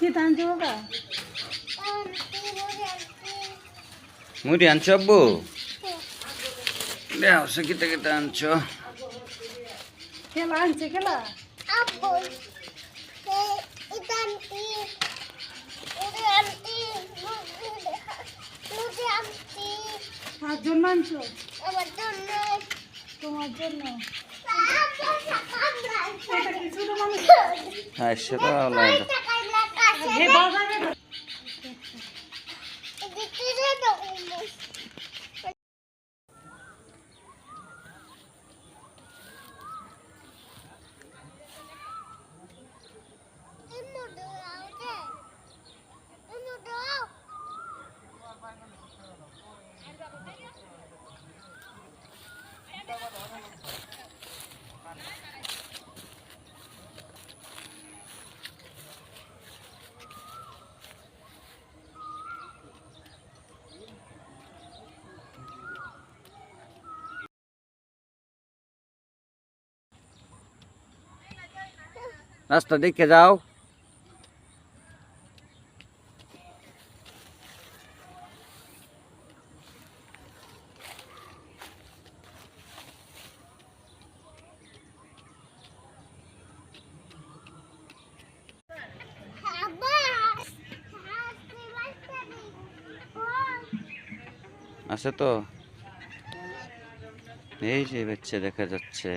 কি টানছো বাবা? মুড়ি আনছো আব্বু? দেও সে কিতা কিতা আনছো? খেলা আনছে খেলা। কার জন্য আনছো? তোমার জন্য। এটা কি ছোট মানুষ? হ্যাঁ সেটা আলাদা। হে বাজারে রাস্তা দেখে যাও। আছে তো, এই যে বাচ্চা দেখা যাচ্ছে।